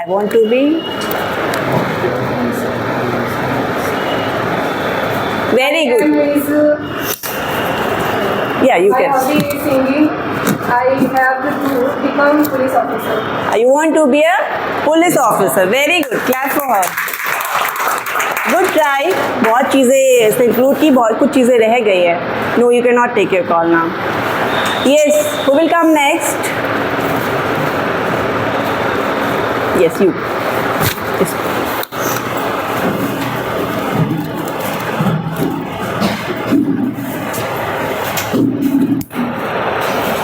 I want to be very good. Yeah, you My can. hobby is singing. I have to become police officer. You want to be a police officer. Very good. Clap for her. Good try. बहुत चीज़ें इसने include की, बहुत कुछ चीज़ें रह गई है. No, you cannot take your call now. Yes. Who will come next? Yes, you. Yes.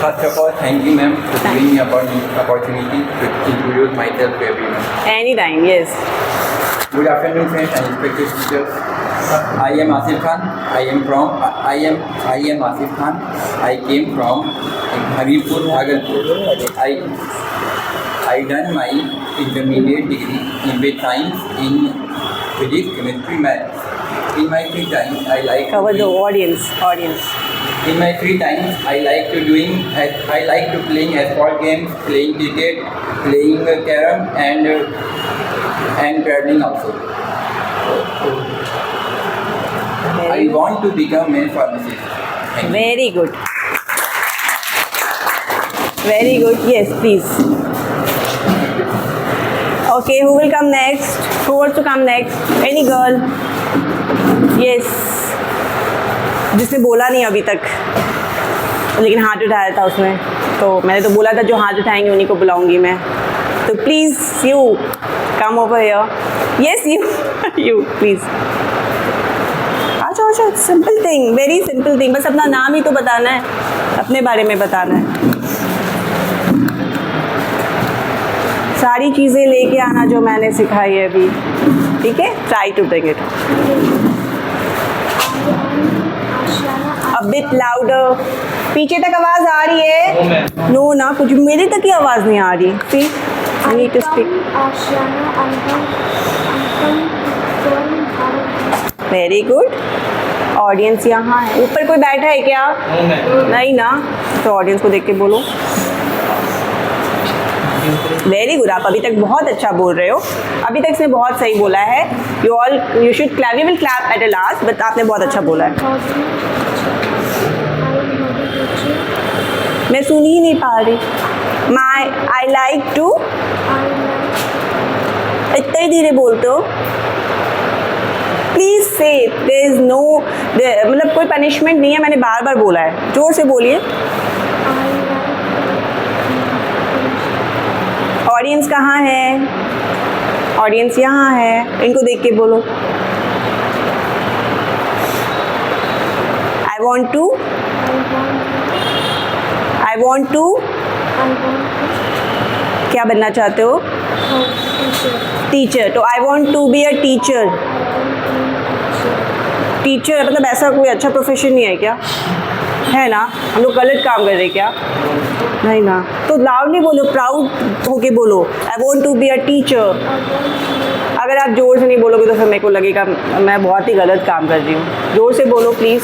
First of all, thank you, ma'am, for giving me opportunity to introduce myself to everyone. Anytime. Yes. Good afternoon, friends and respected teachers. I am Asif Khan. I am Asif Khan. I came from Habibpur, Bhagalpur. I done my intermediate degree in with science in physics, chemistry, math. In my free time, I like Cover the audience. In my free time, I like to playing asphalt games, playing cricket, playing carom, and traveling also. I want to become a pharmacist. Thank you. Very good. Very good. Yes, please. Okay, who will come next? Who wants to come next? Any girl? Yes. जिसने बोला नहीं अभी तक लेकिन हाथ उठाया था उसने, तो मैंने तो बोला था जो हाथ उठाएंगे उन्हीं को बुलाऊंगी मैं. तो please you come over here. Yes you please. अच्छा simple thing, very simple thing. बस अपना नाम ही तो बताना है, अपने बारे में बताना है. सारी चीज़ें लेके आना जो मैंने सिखाई है अभी. ठीक है, try to bring it a bit louder. पीछे तक आवाज़ आ रही है? नो ना, कुछ मेरे तक ही आवाज़ नहीं आ रही. See, I need to speak. Very good. Audience यहाँ है. ऊपर कोई बैठा है क्या? नहीं ना, तो ऑडियंस को देख के बोलो. Very good. आप अभी तक बहुत अच्छा बोल रहे हो. अभी तक इसने बहुत सही बोला है. You should clap. We will clap at the last, but आपने बहुत अच्छा बोला है. मैं सुन ही नहीं पा रही. I like to. इतना ही धीरे बोलते हो. प्लीज से देयर इज नो, मतलब कोई पनिशमेंट नहीं है, मैंने बार बार बोला है, जोर से बोलिए. ऑडियंस कहाँ है? ऑडियंस यहाँ है, इनको देख के बोलो. I want to. क्या बनना चाहते हो? टीचर. तो I want to be a teacher. Teacher मतलब ऐसा कोई अच्छा प्रोफेशन नहीं है क्या? है ना? हम लोग गलत काम कर रहे हैं क्या? नहीं ना. तो लाउडली बोलो, प्राउड होके बोलो, I want to be a teacher. अगर आप जोर से नहीं बोलोगे तो फिर मेरे को लगेगा मैं बहुत ही गलत काम कर रही हूँ. जोर से बोलो प्लीज़.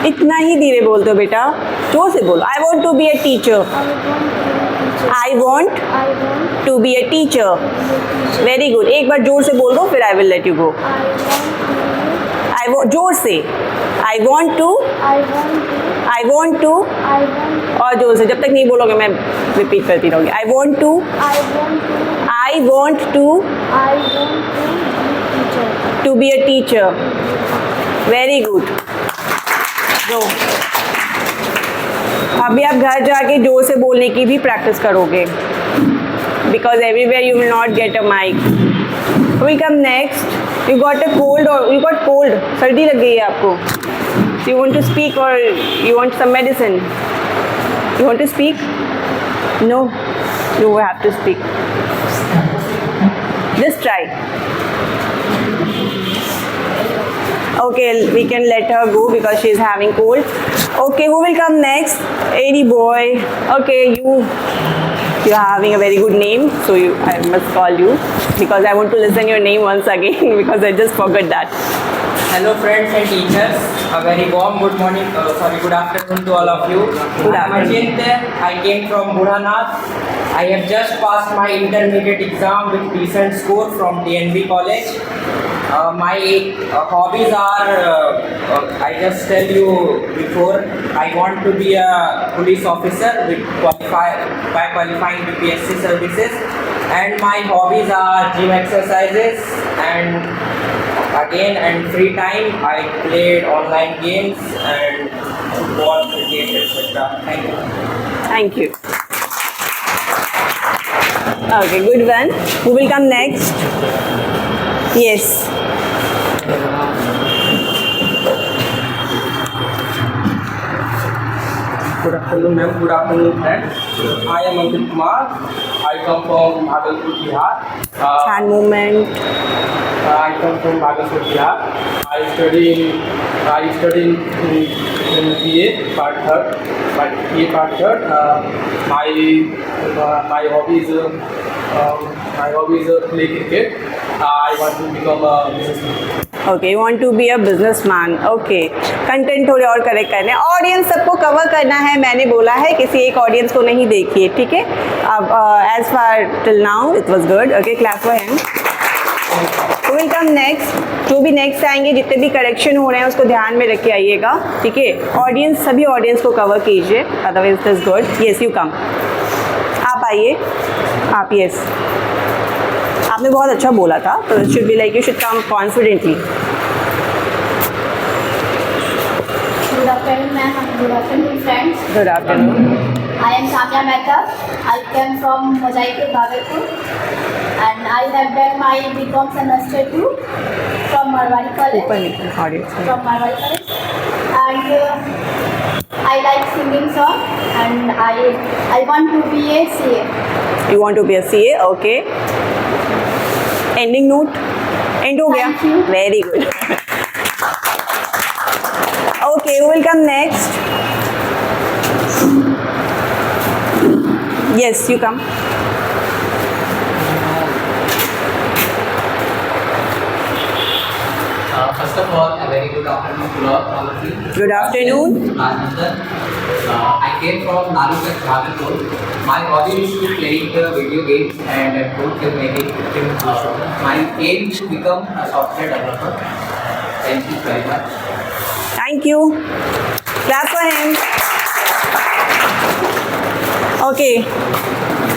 इतना ही धीरे बोलते हो बेटा, जोर से बोलो. I want to be a teacher. I want to be a teacher. Very good. एक बार जोर से बोल दो फिर I will let you go. जोर से. I want to. और जोर से. जब तक नहीं बोलोगे मैं रिपीट करती रहूँगी. I want to be a teacher. Very good. दो. अभी आप घर जाके जोर से बोलने की भी प्रैक्टिस करोगे, because everywhere you will not get a mike. We come next. You got a cold और यू गॉट कोल्ड, सर्दी लग गई है आपको. यू वांट टू स्पीक और you want some medicine. You want to speak? No, you have to speak. Just try. Okay, we can let her go because she is having cold. Okay, who will come next? Airy boy. Okay, you are having a very good name, so I must call you because I want to listen your name once again because I just forgot that. Hello friends and teachers, a very warm good afternoon to all of you. Good I am afternoon. Ajit. I came from Burhanath. I have just passed my intermediate exam with decent score from DNB College. My hobbies are, I just tell you before, I want to be a police officer by qualifying BPSC services, and my hobbies are gym exercises, and free time I played online games and football, cricket, etc. Thank you. Thank you. Okay, good one. Who will come next? Yes. Good afternoon, ma'am. Good afternoon, friends. I am Ankit Kumar. I come from Bhagalpur, Bihar. Hand movement. I come from Bhagalpur, Bihar. I study in BA part third. My hobby is play cricket. I want to become a businessman. Okay, you want to be a businessman. Okay, content थोड़े और correct करने. Audience सबको cover करना है, मैंने बोला है किसी एक ऑडियंस को नहीं देखिए, ठीक है. अब as far till now it was good. Okay, clap for him. Who will come next? जो भी नेक्स्ट आएंगे, जितने भी करेक्शन हो रहे हैं उसको ध्यान में रख के आइएगा, ठीक है. ऑडियंस, सभी ऑडियंस को कवर कीजिए, otherwise it is good. Yes, you कम. आप आइए. आप, यस, आपने बहुत अच्छा बोला था, तो it should be like you should come confidently. Good afternoon, ma'am. Good afternoon, friends. Good afternoon. I am Samya Mehta. I came from Mojaipur, Bhagalpur, and I have done my BCom semester 2 from Marwari College. ऊपर निकल audience. From Marwari College, and I like singing song, and I want to be a CA. You want to be a CA. Okay, ending note. End हो गया. Thank you. Very good. Okay, who will come next? Yes, you come. First of all, a very good afternoon to all of you. Good afternoon. I came from Nalukak, Bhagalpur. My hobby is to playing the video games and filmmaking. My aim is to become a software developer. Thank you very much. Thank you. Clap for him. Okay,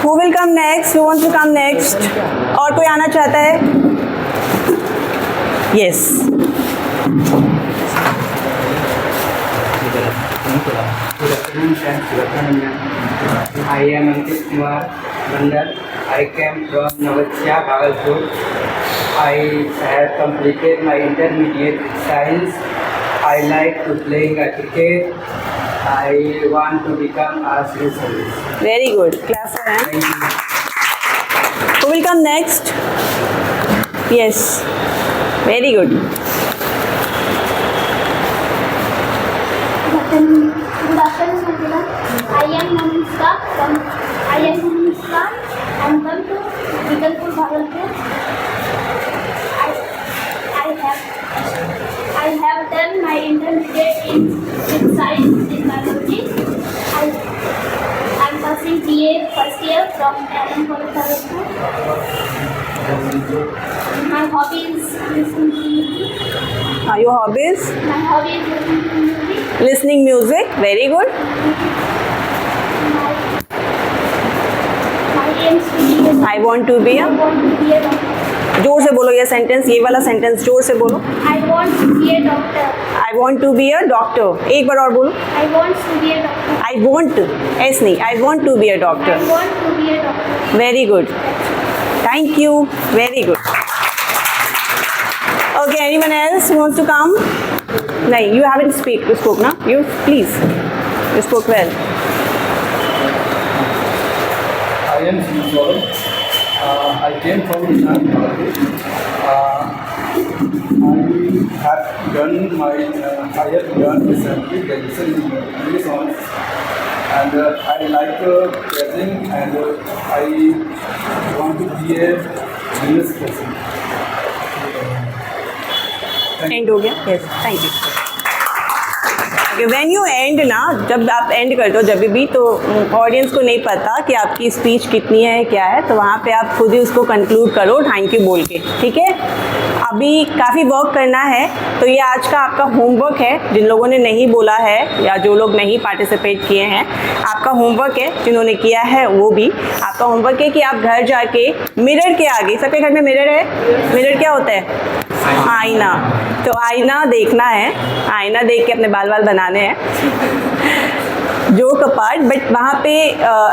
who will come next, who wants to come next? और कोई आना चाहता है? Yes. Good afternoon, friends. Good afternoon, ma'am. I am Ankit Kumar Mandal. I came from Navachya, Bhagalpur. I have completed my intermediate with science. I like to playing cricket. I want to become a civil service. Very good. Clap for him. Thank you. Who will come next? Yes. Very good. Good afternoon, everyone. I am Manushka and come to Vigalpur, Bhagalpur. I have done my intermediate in science in biology. I am passing BA first year from Allen College, Bhagalpur. My hobby is listening to music. Your hobbies? My hobby is listening to music. Listening music. Very good. My aim is to be a I want to be a. I want to be a doctor. जोर से बोलो ये sentence, ये वाला sentence जोर से बोलो. I want to be a doctor. I want to be a doctor. एक बार और बोलो. I want to be a doctor. I want. ऐसे नहीं. I want to be a doctor. I want to be a doctor. Very good. Thank you. Very good. Okay. Anyone else who wants to come? No, you haven't spoke na? You please. You spoke well. I am Sujol. I came from Iran. I have done my higher done recently graduation in English honors, and I like traveling, and I want to be a business person. And हो गया. Yes, thank you. When you and ना, जब आप and करते हो जब भी, तो ऑडियंस को नहीं पता कि आपकी स्पीच कितनी है क्या है, तो वहाँ पे आप खुद ही उसको कंक्लूड करो थैंक यू बोल के. ठीक है, अभी काफ़ी वर्क करना है, तो ये आज का आपका होमवर्क है. जिन लोगों ने नहीं बोला है या जो लोग नहीं पार्टिसिपेट किए हैं, आपका होमवर्क है. जिन्होंने किया है वो भी आपका होमवर्क है कि आप घर जाके मिरर के आगे, सबके घर में मिरर है. मिरर क्या होता है? आईना. तो आईना देखना है, आईना देख के अपने बाल बनाने हैं. जोक अपार्ट, बट वहाँ पे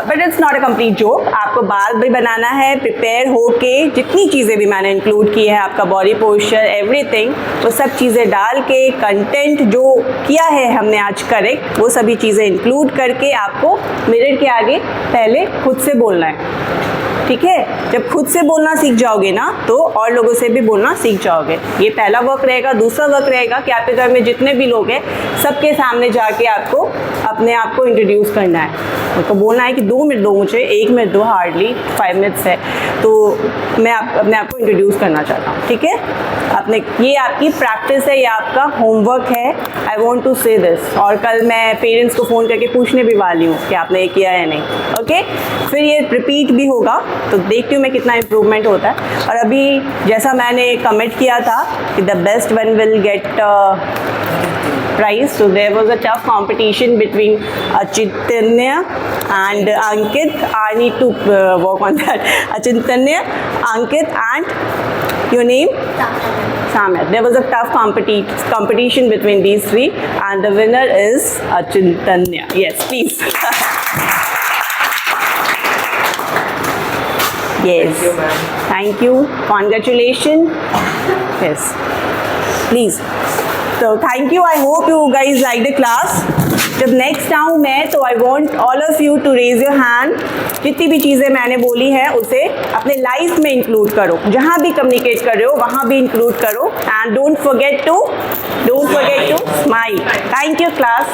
but it's not a complete joke. आपको बाल भी बनाना है, प्रिपेयर होके जितनी चीज़ें भी मैंने इंक्लूड की है, आपका बॉडी पोस्चर एवरीथिंग, वो सब चीज़ें डाल के कंटेंट जो किया है हमने आज करेक्ट, वो सभी चीज़ें इंक्लूड करके आपको मिरर के आगे पहले खुद से बोलना है. ठीक है, जब खुद से बोलना सीख जाओगे ना, तो और लोगों से भी बोलना सीख जाओगे. ये पहला वर्क रहेगा. दूसरा वर्क रहेगा कि आपके घर में जितने भी लोग हैं, सबके सामने जाके आपको अपने आप को इंट्रोड्यूस करना है. उनको बोलना है कि 2 मिनट दो मुझे, 1 मिनट दो, हार्डली 5 मिनट्स है, तो मैं अपने आप को इंट्रोड्यूस करना चाहता हूँ. ठीक है, अपने ये आपकी प्रैक्टिस है, ये आपका होमवर्क है. आई वॉन्ट टू से दिस. और कल मैं पेरेंट्स को फ़ोन करके पूछने भी वाली हूँ कि आपने ये किया है नहीं. ओके, फिर ये रिपीट भी होगा, तो देखती हूँ मैं कितना इम्प्रूवमेंट होता है. और अभी जैसा मैंने कमेंट किया था कि the best one will get prize. So there was a tough competition between Achintanya and Ankit. I need to work on that. Achintanya, Ankit, and your name? Samir. There was a tough competition between these three, and the winner is Achintanya. Yes, please. Yes. Thank you, ma'am. Thank you. Congratulations. Yes. Please. So thank you. I hope you guys like the class. जब next आऊँ मैं, तो I want all of you to raise your hand. जितनी भी चीज़ें मैंने बोली हैं उसे अपने लाइफ में इंक्लूड करो. जहाँ भी कम्युनिकेट कर रहे हो वहाँ भी इंक्लूड करो. And don't forget to smile. Thank you class.